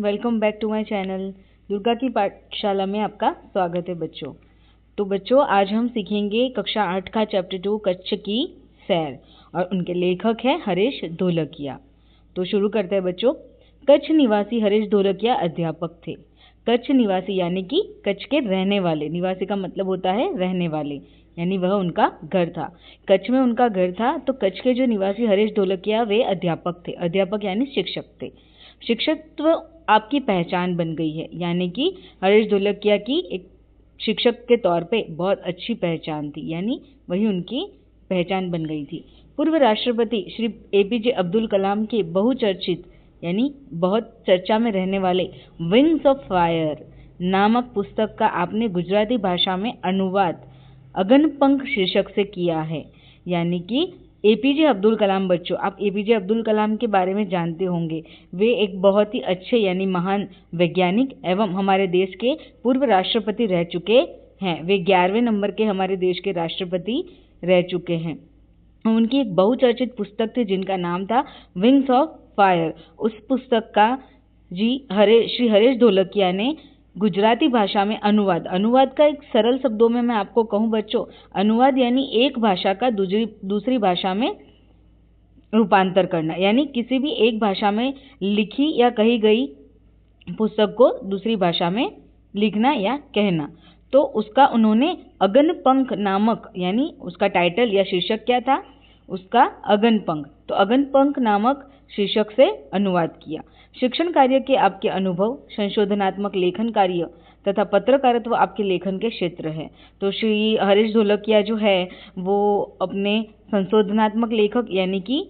Welcome back to my channel Durga की पाठशाला में आपका स्वागत है बच्चों। तो बच्चों आज हम सीखेंगे कक्षा 8 का चैप्टर 2 कच्छ की सैर और उनके लेखक हैं हरीश ढोलकिया। तो शुरू करते हैं बच्चों। कच्छ निवासी हरीश ढोलकिया अध्यापक थे। कच्छ निवासी यानी कि कच्छ के रहने वाले, निवासी का मतलब होता है रहने वाले, यानी वह उनका घर था। कच्छ में उनका घर था। तो कच्छ के जो निवासी हरीश ढोलकिया वे अध्यापक थे। अध्यापक यानी शिक्षक थे। शिक्षकत्व आपकी पहचान बन गई है, यानी कि हरीश ढोलकिया की एक शिक्षक के तौर पे बहुत अच्छी पहचान थी, यानी वही उनकी पहचान बन गई थी। पूर्व राष्ट्रपति श्री APJ अब्दुल कलाम के बहुचर्चित यानी बहुत चर्चा में रहने वाले विंग्स ऑफ फायर नामक पुस्तक का आपने गुजराती भाषा में अनुवाद अगनपंख शीर्षक से किया है। यानी कि APJ अब्दुल कलाम बच्चों, आप APJ अब्दुल कलाम के बारे में जानते होंगे। वे एक बहुत ही अच्छे यानी महान वैज्ञानिक एवं हमारे देश के पूर्व राष्ट्रपति रह चुके हैं। वे 11वें नंबर के हमारे देश के राष्ट्रपति रह चुके हैं। उनकी एक बहुचर्चित पुस्तक थी जिनका नाम था विंग्स ऑफ फायर। उस पुस्तक का श्री हरीश ढोलकिया ने गुजराती भाषा में अनुवाद का एक सरल शब्दों में मैं आपको कहूं बच्चों, अनुवाद यानी एक भाषा का दूसरी भाषा में रूपांतर करना, यानी किसी भी एक भाषा में लिखी या कही गई पुस्तक को दूसरी भाषा में लिखना या कहना। तो उसका उन्होंने अगनपंख नामक, यानी उसका टाइटल या शीर्षक क्या था उसका अगनपंख, तो अगनपंख नामक शीर्षक से अनुवाद किया। शिक्षण कार्य के आपके अनुभव, संशोधनात्मक लेखन कार्य तथा पत्रकारित्व आपके लेखन के क्षेत्र है। तो श्री हरीश ढोलकिया जो है वो अपने संशोधनात्मक लेखक यानी कि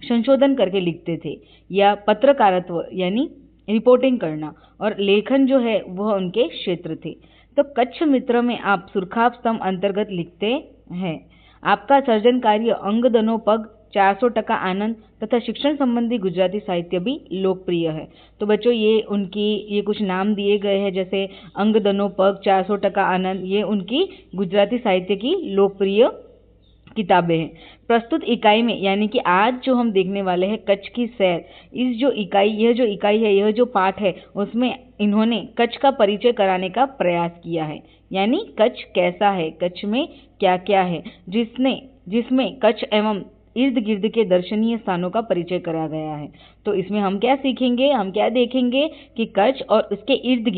संशोधन करके लिखते थे, या पत्रकारित्व यानी रिपोर्टिंग करना, और लेखन जो है वह उनके क्षेत्र थे। तो कच्छ मित्र में आप सुरखाब स्तंभ अंतर्गत लिखते हैं। आपका सर्जन कार्य अंग दनो पग, 400% आनंद तथा शिक्षण संबंधी गुजराती साहित्य भी लोकप्रिय है। तो बच्चों ये कुछ नाम दिए गए हैं, जैसे अंग दनो पग, 400% आनंद, ये उनकी गुजराती साहित्य की लोकप्रिय किताबें हैं। प्रस्तुत इकाई में यानी कि आज जो हम देखने वाले हैं कच्छ की सैर, यह जो पाठ है उसमें इन्होंने कच्छ का परिचय कराने का प्रयास किया है। यानी कच्छ कैसा है, कच्छ में क्या क्या है, जिसमें कच्छ एवं इर्द गिर्द के दर्शनीय स्थानों का परिचय कराया गया है। तो इसमें हम क्या सीखेंगे, हम क्या देखेंगे कि कच्छ और उसके इर्द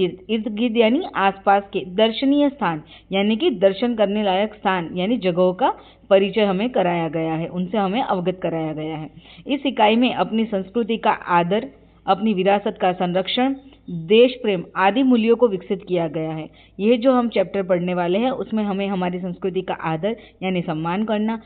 गिर्द यानी आसपास के दर्शनीय स्थान, यानी कि दर्शन करने लायक स्थान यानी जगहों का परिचय हमें कराया गया है, उनसे हमें अवगत कराया गया है। इस इकाई में अपनी संस्कृति का आदर, अपनी विरासत का संरक्षण, देश प्रेम आदि मूल्यों को विकसित किया गया है। यह जो हम चैप्टर पढ़ने वाले हैं उसमें हमें हमारी संस्कृति का आदर यानी सम्मान करना,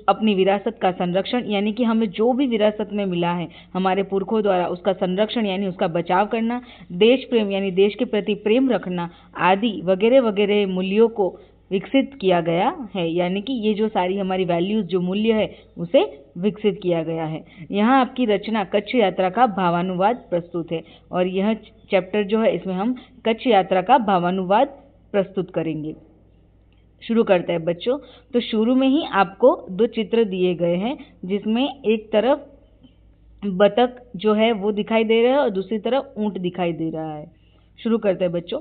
अपनी विरासत का संरक्षण यानी कि हमें जो भी विरासत में मिला है हमारे पुरखों द्वारा उसका संरक्षण यानी उसका बचाव करना, देश प्रेम यानी देश के प्रति प्रेम रखना आदि वगैरह वगैरह मूल्यों को विकसित किया गया है। यानी कि ये जो सारी हमारी वैल्यूज जो मूल्य है उसे विकसित किया गया है। यहाँ आपकी रचना कच्छ यात्रा का भावानुवाद प्रस्तुत है, और यह चैप्टर जो है इसमें हम कच्छ यात्रा का भावानुवाद प्रस्तुत करेंगे। शुरू करते हैं बच्चों। तो शुरू में ही आपको 2 चित्र दिए गए हैं, जिसमें एक तरफ बतख जो है वो दिखाई दे रहा है और दूसरी तरफ ऊंट दिखाई दे रहा है। शुरू करते हैं बच्चों।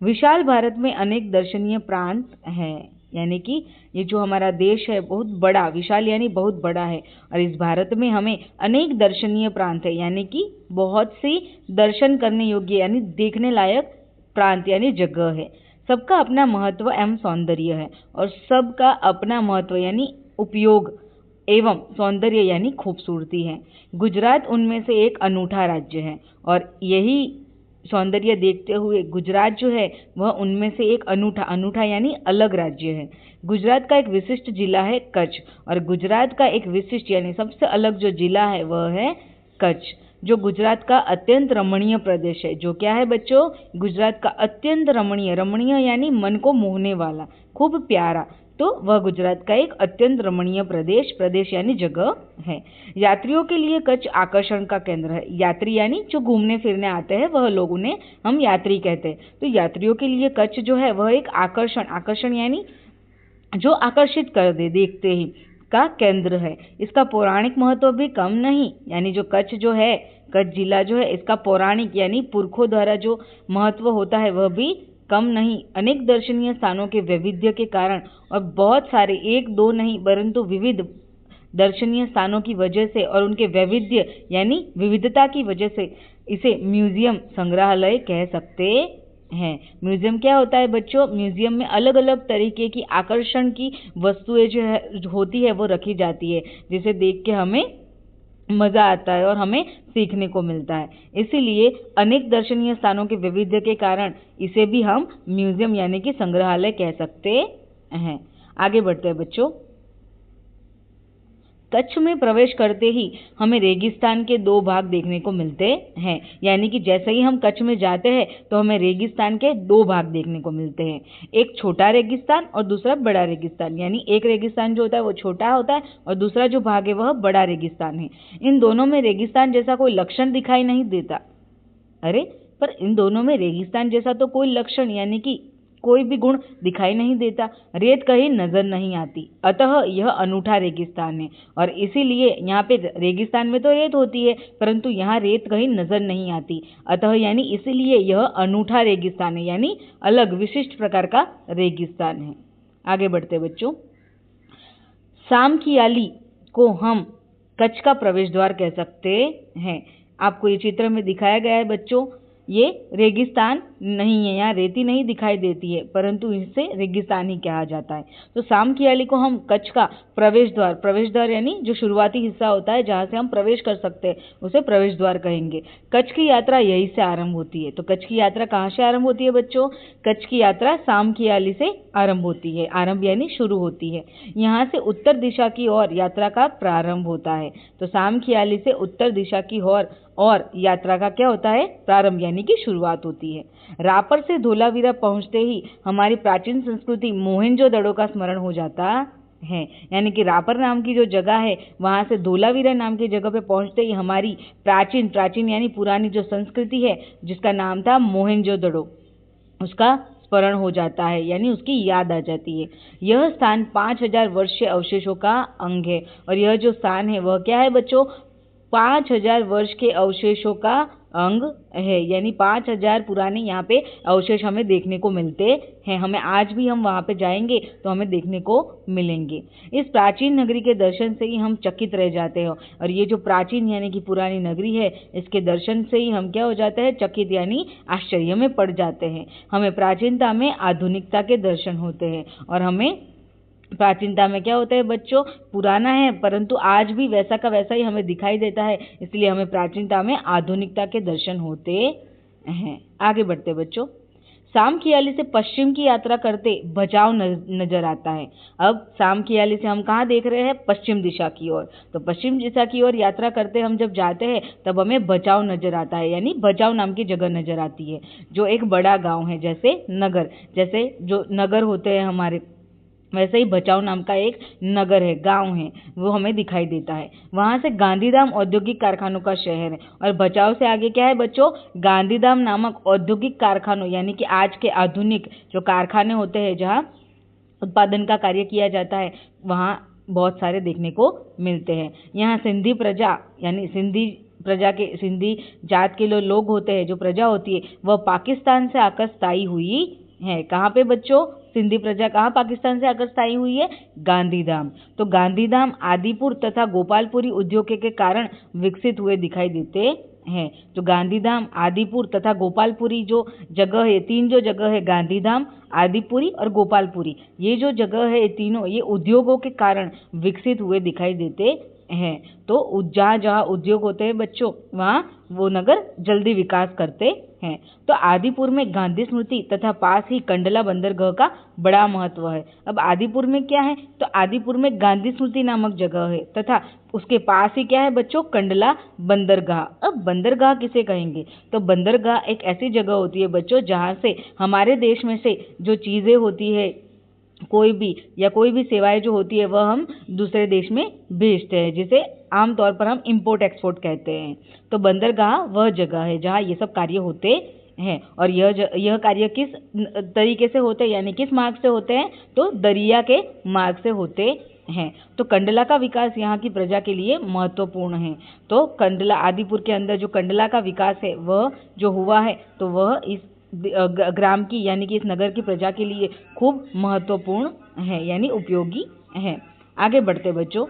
विशाल भारत में अनेक दर्शनीय प्रांत हैं, यानी कि ये जो हमारा देश है बहुत बड़ा, विशाल यानी बहुत बड़ा है, और इस भारत में हमें अनेक दर्शनीय प्रांत है, यानी कि बहुत सी दर्शन करने योग्य यानी देखने लायक प्रांत यानी जगह है। सबका अपना महत्व एवं सौंदर्य है, और सबका अपना महत्व यानी उपयोग एवं सौंदर्य यानी खूबसूरती है। गुजरात उनमें से एक अनूठा राज्य है, और यही सौंदर्य देखते हुए गुजरात जो है वह उनमें से एक अनूठा यानी अलग राज्य है। गुजरात का एक विशिष्ट जिला है कच्छ, और गुजरात का एक विशिष्ट यानी सबसे अलग जो जिला है वह है कच्छ, जो गुजरात का अत्यंत रमणीय प्रदेश है। जो क्या है बच्चों, गुजरात का अत्यंत रमणीय यानी मन को मोहने वाला, खूब प्यारा, तो वह गुजरात का एक अत्यंत रमणीय प्रदेश यानी जगह है। यात्रियों के लिए कच्छ आकर्षण का केंद्र है। यात्री यानी जो घूमने फिरने आते हैं वह लोग, उन्हें हम यात्री कहते हैं। तो यात्रियों के लिए कच्छ जो है वह एक आकर्षण यानी जो आकर्षित कर दे देखते ही का केंद्र है। इसका पौराणिक महत्व भी कम नहीं, यानी जो कच्छ जो है कच्छ जिला जो है इसका पौराणिक यानी पुरखों द्वारा जो महत्व होता है वह भी कम नहीं। अनेक दर्शनीय स्थानों के वैविध्य के कारण और बहुत सारे, एक दो नहीं परंतु विविध दर्शनीय स्थानों की वजह से और उनके वैविध्य यानी विविधता की वजह से इसे म्यूजियम, संग्रहालय कह सकते हैं। म्यूजियम क्या होता है बच्चों? म्यूजियम में अलग अलग तरीके की आकर्षण की वस्तुएं जो होती है वो रखी जाती है, जिसे देख के हमें मजा आता है और हमें सीखने को मिलता है। इसीलिए अनेक दर्शनीय स्थानों के वैविध्य के कारण इसे भी हम म्यूजियम यानी कि संग्रहालय कह सकते हैं। आगे बढ़ते हैं बच्चों। कच्छ में प्रवेश करते ही हमें रेगिस्तान के दो भाग देखने को मिलते हैं, यानी कि जैसे ही हम कच्छ में जाते हैं तो हमें रेगिस्तान के दो भाग देखने को मिलते हैं, एक छोटा रेगिस्तान और दूसरा बड़ा रेगिस्तान। यानी एक रेगिस्तान जो होता है वो छोटा होता है और दूसरा जो भाग है वह बड़ा रेगिस्तान है। इन दोनों में रेगिस्तान जैसा कोई लक्षण दिखाई नहीं देता। अरे पर इन दोनों में रेगिस्तान जैसा तो कोई लक्षण यानी कि कोई भी गुण दिखाई नहीं देता। रेत कहीं नजर नहीं आती, अतः यह अनूठा रेगिस्तान है। और इसीलिए यहाँ पे रेगिस्तान में तो रेत होती है परंतु यहाँ रेत कहीं नजर नहीं आती, अतः यानी इसीलिए यह अनूठा रेगिस्तान है, यानी अलग विशिष्ट प्रकार का रेगिस्तान है। आगे बढ़ते बच्चों। सामखियाली को हम कच्छ का प्रवेश द्वार कह सकते हैं। आपको ये चित्र में दिखाया गया है बच्चों, ये रेगिस्तान नहीं है, यहाँ रेती नहीं दिखाई देती है परंतु इसे रेगिस्तान ही कहा जाता है। तो सामखियाली को हम कच्छ का प्रवेश द्वार यानी जो शुरुआती हिस्सा होता है जहाँ से हम प्रवेश कर सकते हैं उसे प्रवेश द्वार कहेंगे। कच्छ की यात्रा यहीं से आरंभ होती है। तो कच्छ की यात्रा कहाँ से आरंभ होती है बच्चों? कच्छ की यात्रा सामखियाली से आरंभ होती है। आरंभ यानी शुरू होती है। यहाँ से उत्तर दिशा की ओर यात्रा का प्रारंभ होता है। तो सामखियाली से उत्तर दिशा की ओर और यात्रा का क्या होता है? प्रारंभ यानी कि शुरुआत होती है। रापर से धोलावीरा पहुंचते ही हमारी प्राचीन संस्कृति मोहनजोदड़ो का स्मरण हो जाता है। यानी कि रापर नाम की जो जगह है वहां से धोलावीरा नाम की जगह पे पहुंचते ही हमारी प्राचीन यानी पुरानी जो संस्कृति है जिसका नाम था मोहनजोदड़ो, उसका स्मरण हो जाता है, यानी उसकी याद आ जाती है। यह स्थान 5000 वर्षीय अवशेषों का अंग है। और यह जो स्थान है वह क्या है बच्चों? 5000 वर्ष के अवशेषों का अंग है, यानी 5000 पुराने यहाँ पे अवशेष हमें देखने को मिलते हैं। हमें आज भी हम वहाँ पे जाएंगे तो हमें देखने को मिलेंगे। इस प्राचीन नगरी के दर्शन से ही हम चकित रह जाते हैं। और ये जो प्राचीन यानी कि पुरानी नगरी है इसके दर्शन से ही हम क्या हो जाते हैं? चकित यानी आश्चर्य में पड़ जाते हैं। हमें प्राचीनता में आधुनिकता के दर्शन होते हैं। और हमें प्राचीनता में क्या होता है बच्चों? पुराना है परंतु आज भी वैसा का वैसा ही हमें दिखाई देता है, इसलिए हमें प्राचीनता में आधुनिकता के दर्शन होते हैं। आगे बढ़ते बच्चों। सामखियाली से पश्चिम की यात्रा करते भचाऊ नजर आता है। अब सामखियाली से हम कहाँ देख रहे हैं? पश्चिम दिशा की ओर। तो पश्चिम दिशा की ओर यात्रा करते हम जब जाते हैं तब हमें भचाऊ नजर आता है, यानी भचाऊ नाम की जगह नजर आती है जो एक बड़ा गांव है। जैसे जो नगर होते हैं हमारे, वैसे ही भचाऊ नाम का एक नगर है, गांव है, वो हमें दिखाई देता है। वहां से गांधीधाम औद्योगिक कारखानों का शहर है। और भचाऊ से आगे क्या है बच्चों? गांधीधाम नामक औद्योगिक कारखानों यानी कि आज के आधुनिक जो कारखाने होते हैं जहाँ उत्पादन का कार्य किया जाता है वहाँ बहुत सारे देखने को मिलते हैं। यहाँ सिंधी प्रजा यानी सिंधी जात के लोग होते हैं, जो प्रजा होती है वह पाकिस्तान से आकर स्थायी हुई है। कहाँ पे बच्चों? सिंधी प्रजा कहाँ पाकिस्तान से आकर स्थायी हुई है? गांधीधाम। तो गांधीधाम आदिपुर तथा गोपालपुरी उद्योग के कारण विकसित हुए दिखाई देते हैं। तो गांधीधाम, आदिपुर तथा गोपालपुरी जो जगह है, तीन जो जगह है, गांधीधाम, आदिपुरी और गोपालपुरी, ये जो जगह है तीनों ये उद्योगों के कारण विकसित हुए दिखाई देते हैं। तो जहाँ उद्योग होते हैं बच्चों वहाँ वो नगर जल्दी विकास करते हैं। तो आदिपुर में गांधी स्मृति तथा पास ही कंडला बंदरगाह का बड़ा महत्व है। अब आदिपुर में क्या है? तो आदिपुर में गांधी स्मृति नामक जगह है तथा उसके पास ही क्या है बच्चों? कंडला बंदरगाह। अब बंदरगाह किसे कहेंगे? तो बंदरगाह एक ऐसी जगह होती है बच्चों जहाँ से हमारे देश में से जो चीजें होती है, कोई भी सेवाएं जो होती है वह हम दूसरे देश में भेजते हैं, जिसे आमतौर पर हम इंपोर्ट एक्सपोर्ट कहते हैं। तो बंदरगाह वह जगह है जहाँ ये सब कार्य होते हैं। और यह कार्य किस तरीके से होते हैं, यानी किस मार्ग से होते हैं, तो दरिया के मार्ग से होते हैं। तो कंडला का विकास यहाँ की प्रजा के लिए महत्वपूर्ण है। तो कंडला आदिपुर के अंदर जो कंडला का विकास है वह जो हुआ है, तो वह इस ग्राम की यानी कि इस नगर की प्रजा के लिए खूब महत्वपूर्ण है, यानी उपयोगी है। आगे बढ़ते बच्चों,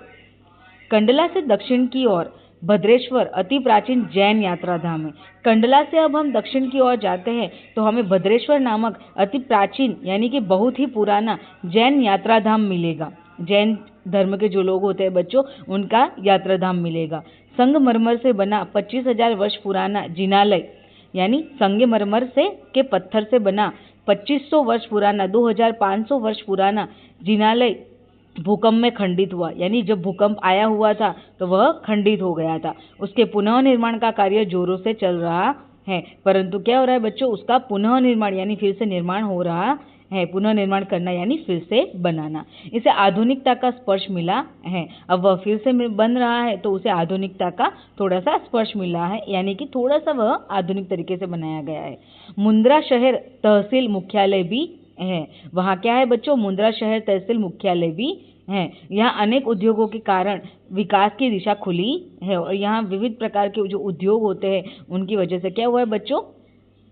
कंडला से दक्षिण की ओर भद्रेश्वर अति प्राचीन जैन यात्रा धाम है। कंडला से अब हम दक्षिण की ओर जाते हैं तो हमें भद्रेश्वर नामक अति प्राचीन यानी कि बहुत ही पुराना जैन यात्रा धाम मिलेगा। जैन धर्म के जो लोग होते हैं बच्चों, उनका यात्रा धाम मिलेगा। संगमरमर से बना 25,000 वर्ष पुराना जिनालय, यानी संगमरमर से के पत्थर से बना 2500 वर्ष पुराना 2500 वर्ष पुराना जिनालय भूकंप में खंडित हुआ, यानी जब भूकंप आया हुआ था तो वह खंडित हो गया था। उसके पुनः निर्माण का कार्य जोरों से चल रहा है, परंतु क्या हो रहा है बच्चों, उसका पुनः निर्माण यानी फिर से निर्माण हो रहा है। पुनः निर्माण करना यानी फिर से बनाना। इसे आधुनिकता का स्पर्श मिला है। अब वह फिर से बन रहा है तो उसे आधुनिकता का थोड़ा सा स्पर्श मिला है, यानी कि थोड़ा सा वह आधुनिक तरीके से बनाया गया है। मुंद्रा शहर तहसील मुख्यालय भी है। वहाँ क्या है बच्चों, मुंद्रा शहर तहसील मुख्यालय भी है। यहाँ अनेक उद्योगों के कारण विकास की दिशा खुली है और यहाँ विविध प्रकार के जो उद्योग होते हैं उनकी वजह से क्या हुआ है बच्चों,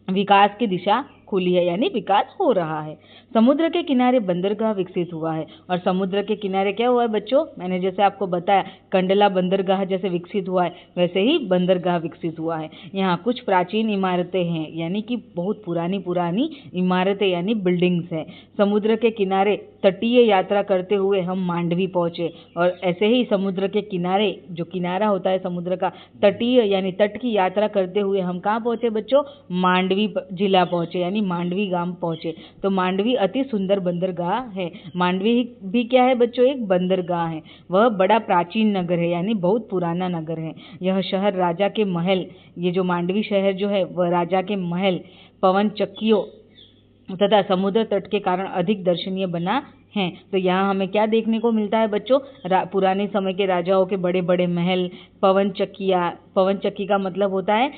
विकास की दिशा खुली है, यानी विकास हो रहा है। समुद्र के किनारे बंदरगाह विकसित हुआ है। और समुद्र के किनारे क्या हुआ है बच्चों, मैंने जैसे आपको बताया कंडला बंदरगाह जैसे विकसित हुआ है वैसे ही बंदरगाह विकसित हुआ है। यहाँ कुछ प्राचीन इमारतें हैं, यानी कि बहुत पुरानी पुरानी इमारतें यानी बिल्डिंग्स हैं। समुद्र के किनारे तटीय यात्रा करते हुए हम मांडवी पहुंचे और ऐसे ही समुद्र के किनारे जो किनारा होता है समुद्र का, तटीय यानी तट की यात्रा करते हुए हम कहाँ पहुंचे बच्चों, मांडवी जिला पहुंचे, यानी मांडवी गांव पहुंचे। तो मांडवी अति सुंदर बंदरगाह है। मांडवी भी क्या है बच्चों, एक बंदरगाह है। वह बड़ा प्राचीन नगर है, यानी बहुत पुराना नगर है। यह शहर राजा के महल, ये जो मांडवी शहर जो है वह राजा के महल, पवन चक्कियों तथा समुद्र तट के कारण अधिक दर्शनीय बना है। तो यहाँ हमें क्या देखने को मिलता है बच्चों, पुराने समय के राजाओं के बड़े बड़े महल, पवन चक्की का मतलब होता है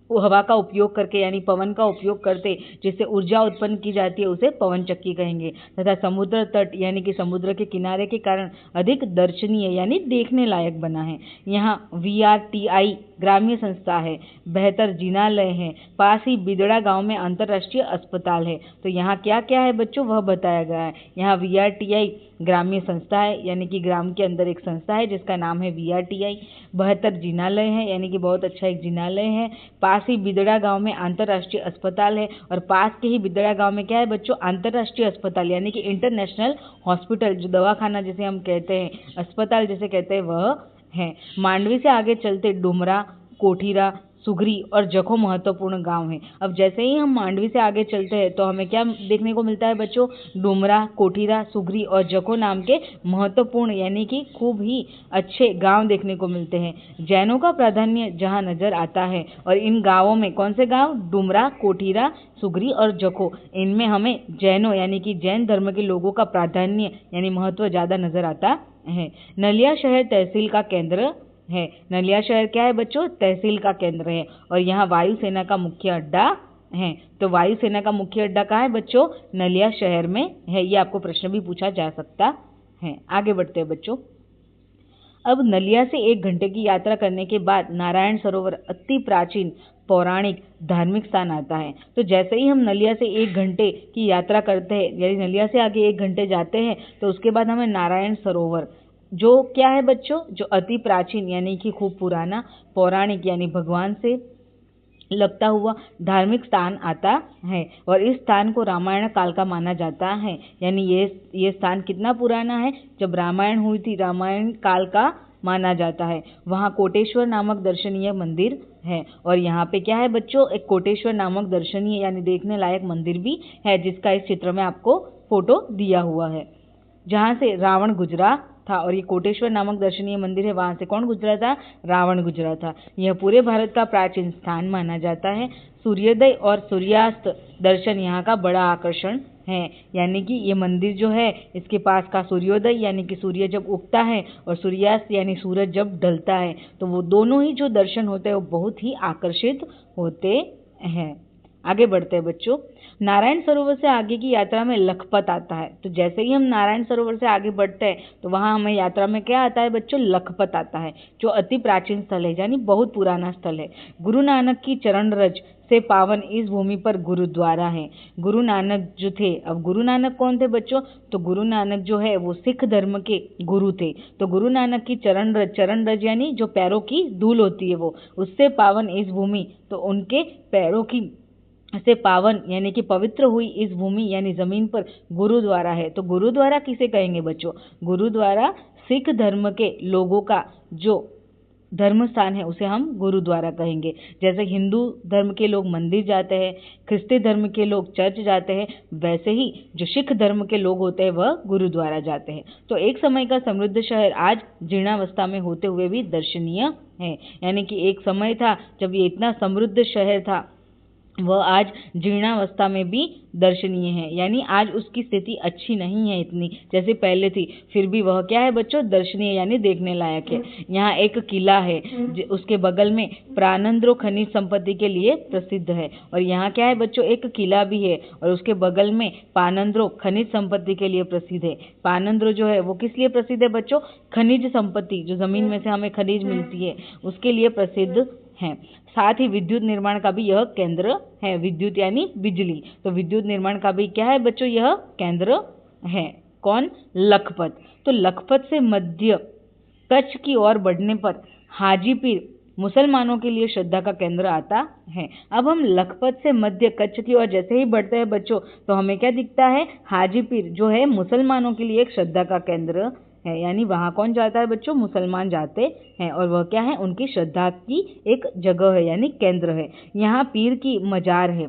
हवा का उपयोग करके यानी पवन का उपयोग करते जिससे ऊर्जा उत्पन्न की जाती है उसे पवन चक्की कहेंगे। तथा समुद्र तट यानी कि समुद्र के किनारे के कारण अधिक दर्शनीय यानी देखने लायक बना है। यहाँ VRTI ग्राम्य संस्था है, बेहतर जिनालय है, पास ही बिदड़ा गांव में अंतर्राष्ट्रीय अस्पताल है। तो यहाँ क्या क्या है बच्चों वह बताया गया है। यहाँ VRTI ग्राम्य संस्था है, यानी कि ग्राम के अंदर एक संस्था है जिसका नाम है VRTI। बेहतर जिनालय है, यानी कि बहुत अच्छा एक जिनालय है। पास ही बिदड़ा गांव में अंतर्राष्ट्रीय अस्पताल है और पास के ही बिदड़ा गांव में क्या है बच्चों, अंतर्राष्ट्रीय अस्पताल यानी कि इंटरनेशनल हॉस्पिटल, जो दवाखाना जिसे हम कहते हैं, अस्पताल जिसे कहते हैं वह है। मांडवी से आगे चलते डुमरा, कोठीरा, सुगरी और जखो महत्वपूर्ण गांव हैं। अब जैसे ही हम मांडवी से आगे चलते हैं तो हमें क्या देखने को मिलता है बच्चों, डुमरा, कोठीरा, सुगरी और जखो नाम के महत्वपूर्ण यानी कि खूब ही अच्छे गांव देखने को मिलते हैं। जैनों का प्राधान्य जहां नजर आता है और इन गांवों में कौन से गांव, डुमरा, कोठीरा, सुगरी और जखो, इनमें हमें जैनों यानी कि जैन धर्म के लोगों का प्राधान्य यानी महत्व ज्यादा नजर आता है। नलिया शहर तहसील का केंद्र है। नलिया शहर क्या है बच्चों, तहसील का केंद्र है और यहाँ वायुसेना का मुख्य अड्डा है। तो वायुसेना का मुख्य अड्डा कहाँ है बच्चों, नलिया शहर में है। ये आपको प्रश्न भी पूछा जा सकता है। आगे बढ़ते हैं बच्चों। अब नलिया से 1 घंटे की यात्रा करने के बाद नारायण सरोवर अति प्राचीन पौराणिक धार्मिक स्थान आता है। तो जैसे ही हम नलिया से 1 घंटे की यात्रा करते हैं, यानी नलिया से आगे 1 घंटे जाते हैं तो उसके बाद हमें नारायण सरोवर जो क्या है बच्चों, जो अति प्राचीन यानी कि खूब पुराना, पौराणिक यानी भगवान से लगता हुआ धार्मिक स्थान आता है। और इस स्थान को रामायण काल का माना जाता है, यानी ये स्थान कितना पुराना है, जब रामायण हुई थी रामायण काल का माना जाता है। वहाँ कोटेश्वर नामक दर्शनीय मंदिर है और यहाँ पे क्या है बच्चों, एक कोटेश्वर नामक दर्शनीय यानी देखने लायक मंदिर भी है जिसका इस चित्र में आपको फोटो दिया हुआ है, जहाँ से रावण गुजरा था। और ये कोटेश्वर नामक दर्शनीय मंदिर है, वहां से कौन गुजरा था, रावण गुजरा था। यह पूरे भारत का प्राचीन स्थान माना जाता है। सूर्योदय और सूर्यास्त दर्शन यहाँ का बड़ा आकर्षण है, यानी कि ये मंदिर जो है इसके पास का सूर्योदय यानी कि सूर्य जब उगता है और सूर्यास्त यानी सूरज जब ढलता है, तो वो दोनों ही जो दर्शन होते हैं वो बहुत ही आकर्षित होते है। आगे बढ़ते हैं बच्चों। नारायण सरोवर से आगे की यात्रा में लखपत आता है। तो जैसे ही हम नारायण सरोवर से आगे बढ़ते हैं तो वहाँ हमें यात्रा में क्या आता है बच्चों? लखपत आता है, जो अति प्राचीन स्थल है, यानी बहुत पुराना स्थल है। गुरु नानक की चरण रज से पावन इस भूमि पर गुरुद्वारा है। गुरु नानक जो थे, अब गुरु नानक कौन थे बच्चों? तो गुरु नानक जो है वो सिख धर्म के गुरु थे। तो गुरु नानक की चरण रज यानी जो पैरों की धूल होती है वो, उससे पावन इस भूमि, तो उनके पैरों की से पावन यानी कि पवित्र हुई इस भूमि यानी जमीन पर गुरुद्वारा है। तो गुरुद्वारा किसे कहेंगे बच्चों? गुरुद्वारा सिख धर्म के लोगों का जो धर्म स्थान है उसे हम गुरुद्वारा कहेंगे। जैसे हिंदू धर्म के लोग मंदिर जाते हैं, ख्रिस्ती धर्म के लोग चर्च जाते हैं, वैसे ही जो सिख धर्म के लोग होते हैं वह गुरुद्वारा जाते हैं। तो एक समय का समृद्ध शहर आज जीर्णावस्था में होते हुए भी दर्शनीय है। यानी कि एक समय था जब ये इतना समृद्ध शहर था, वह आज जीर्णावस्था में भी दर्शनीय है। यानी आज उसकी स्थिति अच्छी नहीं है इतनी जैसे पहले थी, फिर भी वह क्या है बच्चों? दर्शनीय यानी देखने लायक है। यहाँ एक किला है, उसके बगल में प्रानंद्रो खनिज संपत्ति के लिए प्रसिद्ध है। और यहाँ क्या है बच्चों? एक किला भी है और उसके बगल में पानंद्रो खनिज संपत्ति के लिए प्रसिद्ध है। पानंद्रो जो है वो किस लिए प्रसिद्ध है बच्चों? खनिज संपत्ति, जो जमीन में से हमें खनिज मिलती है उसके लिए प्रसिद्ध है। साथ ही विद्युत निर्माण का भी यह केंद्र है। विद्युत यानी बिजली, तो विद्युत निर्माण का भी क्या है बच्चों? यह केंद्र है। कौन? लखपत। तो लखपत से मध्य कच्छ की ओर बढ़ने पर हाजीपीर मुसलमानों के लिए श्रद्धा का केंद्र आता है। अब हम लखपत से मध्य कच्छ की ओर जैसे ही बढ़ते हैं बच्चों तो हमें क्या दिखता है? हाजीपीर जो है मुसलमानों के लिए एक श्रद्धा का केंद्र है। यानी वहाँ कौन जाता है बच्चों? मुसलमान जाते हैं, और वह क्या है? उनकी श्रद्धा की एक जगह है यानी केंद्र है। यहाँ पीर की मजार है।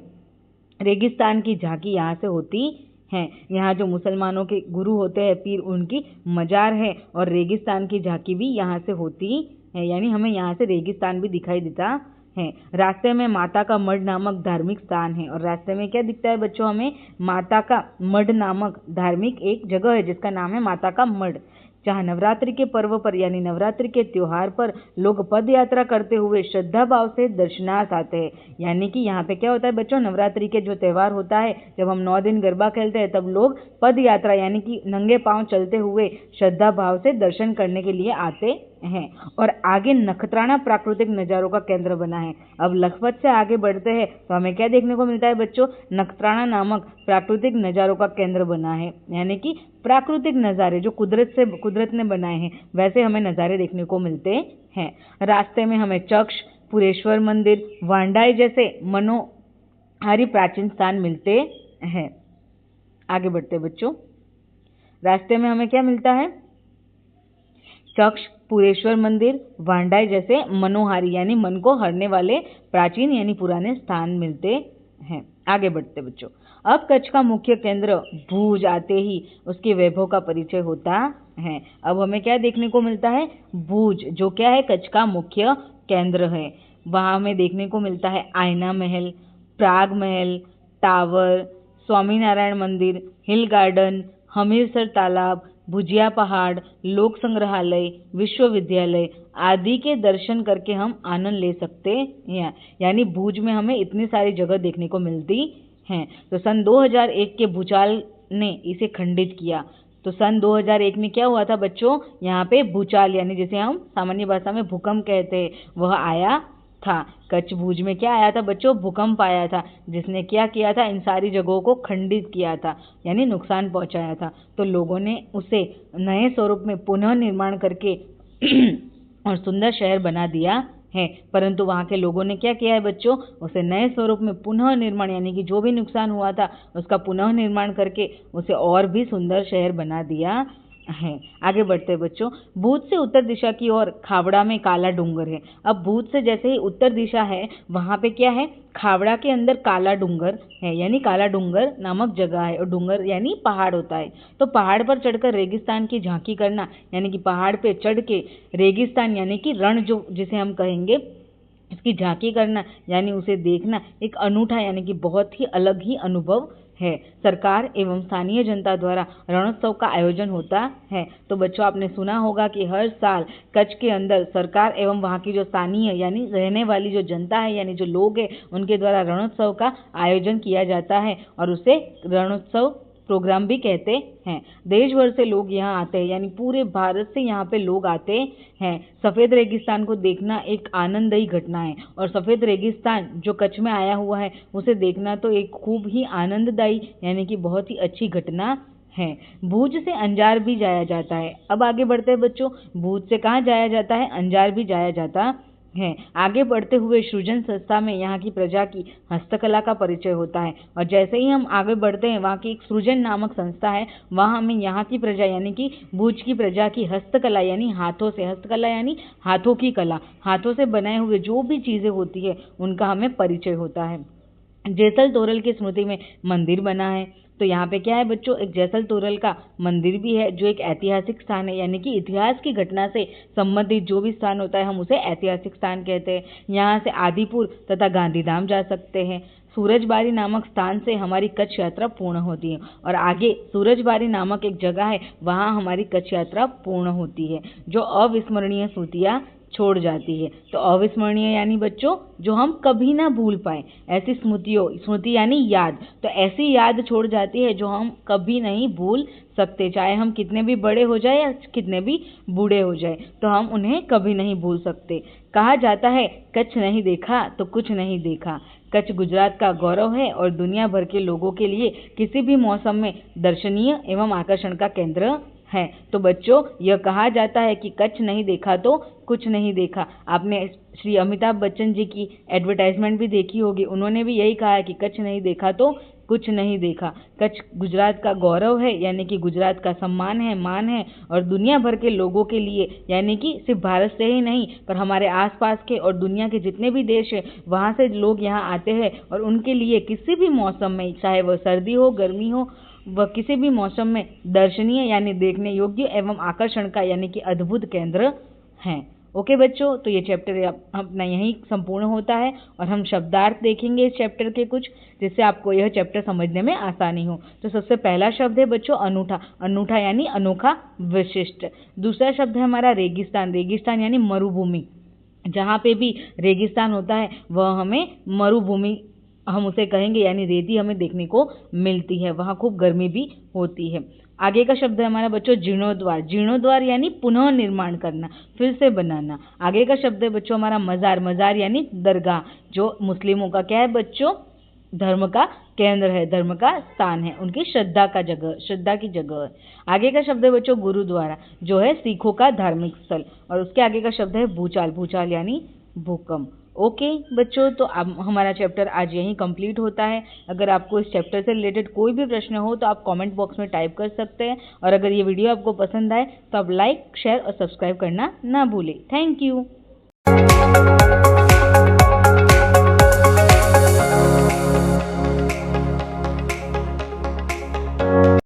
रेगिस्तान की झांकी यहाँ से होती है। यहाँ जो मुसलमानों के गुरु होते हैं पीर, उनकी मजार है और रेगिस्तान की झांकी भी यहाँ से होती है। यानी हमें यहाँ से रेगिस्तान भी दिखाई देता है। रास्ते में माता का मढ़ नामक धार्मिक स्थान है। और रास्ते में क्या दिखता है बच्चों? हमें माता का मढ़ नामक धार्मिक एक जगह है जिसका नाम है माता का मढ़, जहाँ नवरात्रि के पर्व पर यानी नवरात्रि के त्योहार पर लोग पद यात्रा करते हुए श्रद्धा भाव से दर्शनार्थ आते हैं। यानी कि यहाँ पे क्या होता है बच्चों? नवरात्रि के जो त्योहार होता है, जब हम 9 दिन गरबा खेलते हैं, तब लोग पद यात्रा यानी कि नंगे पांव चलते हुए श्रद्धा भाव से दर्शन करने के लिए आते हैं। और आगे नखत्राना प्राकृतिक नज़ारों का केंद्र बना है। अब लखपत से आगे बढ़ते हैं तो हमें क्या देखने को मिलता है बच्चों? नखत्राना नामक प्राकृतिक नज़ारों का केंद्र बना है। यानी कि प्राकृतिक नज़ारे जो कुदरत ने बनाए हैं वैसे हमें नज़ारे देखने को मिलते हैं। रास्ते में हमें चक्ष, पुरेश्वर मंदिर, वांडाई जैसे मनोहारी प्राचीन स्थान मिलते हैं। आगे बढ़ते हैं बच्चों। रास्ते में हमें क्या मिलता है? चक्ष, पुरेश्वर मंदिर, वांडाई जैसे मनोहारी यानी मन को हरने वाले प्राचीन यानी पुराने स्थान मिलते हैं। आगे बढ़ते बच्चों। अब कच्छ का मुख्य केंद्र भूज आते ही उसके वैभव का परिचय होता है। अब हमें क्या देखने को मिलता है? भूज, जो क्या है? कच्छ का मुख्य केंद्र है। वहाँ हमें देखने को मिलता है आयना महल, प्राग महल, टावर, स्वामीनारायण मंदिर, हिल गार्डन, हमीरसर तालाब, भुजिया पहाड़, लोक संग्रहालय, विश्वविद्यालय आदि के दर्शन करके हम आनंद ले सकते हैं। यानी भुज में हमें इतनी सारी जगह देखने को मिलती हैं। तो सन 2001 के भूचाल ने इसे खंडित किया। तो सन 2001 में क्या हुआ था बच्चों? यहाँ पे भूचाल यानी जिसे हम सामान्य भाषा में भूकंप कहते हैं, वह आया था। कच्छ भुज में क्या आया था बच्चों? भूकंप आया था, जिसने क्या किया था? इन सारी जगहों को खंडित किया था यानी नुकसान पहुंचाया था। तो लोगों ने उसे नए स्वरूप में पुनः निर्माण करके और सुंदर शहर बना दिया है। परंतु वहाँ के लोगों ने क्या किया है बच्चों? उसे नए स्वरूप में पुनः निर्माण यानी कि जो भी नुकसान हुआ था उसका पुनः निर्माण करके उसे और भी सुंदर शहर बना दिया है। आगे बढ़ते हैं बच्चों। भूज से उत्तर दिशा की ओर खावड़ा में काला डूंगर है। अब भूज से जैसे ही उत्तर दिशा है वहाँ पे क्या है? खावड़ा के अंदर काला डूंगर है, यानी काला डूंगर नामक जगह है। और डूंगर यानी पहाड़ होता है। तो पहाड़ पर चढ़कर रेगिस्तान की झांकी करना यानी कि पहाड़ पे चढ़ के रेगिस्तान यानी कि रण जो जिसे हम कहेंगे इसकी झांकी करना यानी उसे देखना एक अनूठा यानी कि बहुत ही अलग ही अनुभव है। सरकार एवं स्थानीय जनता द्वारा रणोत्सव का आयोजन होता है। तो बच्चों आपने सुना होगा कि हर साल कच्छ के अंदर सरकार एवं वहाँ की जो स्थानीय यानी रहने वाली जो जनता है यानी जो लोग हैं उनके द्वारा रणोत्सव का आयोजन किया जाता है और उसे रणोत्सव प्रोग्राम भी कहते हैं। देश भर से लोग यहाँ आते हैं यानी पूरे भारत से यहाँ पे लोग आते हैं। सफ़ेद रेगिस्तान को देखना एक आनंददायी घटना है और सफ़ेद रेगिस्तान जो कच्छ में आया हुआ है उसे देखना तो एक खूब ही आनंददायी यानी कि बहुत ही अच्छी घटना है। भुज से अंजार भी जाया जाता है। अब आगे बढ़ते हैं बच्चों, भुज से कहाँ जाया जाता है? अंजार भी जाया जाता है। आगे बढ़ते हुए सृजन संस्था में यहाँ की प्रजा की हस्तकला का परिचय होता है और जैसे ही हम आगे बढ़ते हैं वहाँ की एक सृजन नामक संस्था है, वहाँ हमें यहाँ की प्रजा यानी कि भुज की प्रजा की हस्तकला यानी हाथों से, हस्तकला यानी हाथों की कला, हाथों से बनाए हुए जो भी चीज़ें होती है उनका हमें परिचय होता है। जैसल तोरल की स्मृति में मंदिर बना है। तो यहाँ पे क्या है बच्चों, एक जैसल तोरल का मंदिर भी है जो एक ऐतिहासिक स्थान है यानी कि इतिहास की घटना से संबंधित जो भी स्थान होता है हम उसे ऐतिहासिक स्थान कहते हैं। यहाँ से आदिपुर तथा गांधीधाम जा सकते हैं। सूरजबारी नामक स्थान से हमारी कच्छ यात्रा पूर्ण होती है और आगे सूरजबारी नामक एक जगह है वहाँ हमारी कच्छ यात्रा पूर्ण होती है जो अविस्मरणीय स्मृतियाँ छोड़ जाती है। तो अविस्मरणीय यानी बच्चों जो हम कभी ना भूल पाए, ऐसी स्मृति यानी याद, तो ऐसी याद छोड़ जाती है जो हम कभी नहीं भूल सकते, चाहे हम कितने भी बड़े हो जाए या कितने भी बूढ़े हो जाए तो हम उन्हें कभी नहीं भूल सकते। कहा जाता है कच्छ नहीं देखा तो कुछ नहीं देखा। कच्छ गुजरात का गौरव है और दुनिया भर के लोगों के लिए किसी भी मौसम में दर्शनीय एवं आकर्षण का केंद्र है। तो बच्चों यह कहा जाता है कि कच्छ नहीं देखा तो कुछ नहीं देखा। आपने श्री अमिताभ बच्चन जी की एडवर्टाइजमेंट भी देखी होगी, उन्होंने भी यही कहा है कि कच्छ नहीं देखा तो कुछ नहीं देखा। कच्छ गुजरात का गौरव है यानी कि गुजरात का सम्मान है, मान है और दुनिया भर के लोगों के लिए यानी कि सिर्फ भारत से ही नहीं पर हमारे आसपास के और दुनिया के जितने भी देश हैं वहाँ से लोग यहाँ आते हैं और उनके लिए किसी भी मौसम में, चाहे वह सर्दी हो गर्मी हो, वह किसी भी मौसम में दर्शनीय यानी देखने योग्य एवं आकर्षण का यानी कि अद्भुत केंद्र हैं। ओके बच्चों, तो ये चैप्टर अपना यहीं संपूर्ण होता है और हम शब्दार्थ देखेंगे इस चैप्टर के कुछ, जिससे आपको यह चैप्टर समझने में आसानी हो। तो सबसे पहला शब्द है बच्चों अनूठा। अनूठा यानी अनोखा, विशिष्ट। दूसरा शब्द है हमारा रेगिस्तान। रेगिस्तान यानी मरुभूमि। जहाँ पे भी रेगिस्तान होता है वह हमें मरुभूमि हम उसे कहेंगे यानी रेती हमें देखने को मिलती है, वहाँ खूब गर्मी भी होती है। आगे का शब्द है हमारा बच्चों जीर्णोद्वार। जीर्णोद्वार यानी पुनः निर्माण करना, फिर से बनाना। आगे का शब्द है बच्चों हमारा मज़ार। मज़ार यानी दरगाह, जो मुस्लिमों का क्या है बच्चों, धर्म का केंद्र है, धर्म का स्थान है, उनकी श्रद्धा की जगह है। आगे का शब्द है बच्चों गुरुद्वारा, जो है सिखों का धार्मिक स्थल। और उसके आगे का शब्द है भूचाल। भूचाल यानी भूकंप। ओके बच्चों, तो अब हमारा चैप्टर आज यहीं कंप्लीट होता है। अगर आपको इस चैप्टर से रिलेटेड कोई भी प्रश्न हो तो आप कमेंट बॉक्स में टाइप कर सकते हैं और अगर ये वीडियो आपको पसंद आए तो आप लाइक, शेयर और सब्सक्राइब करना ना भूलें। Thank you.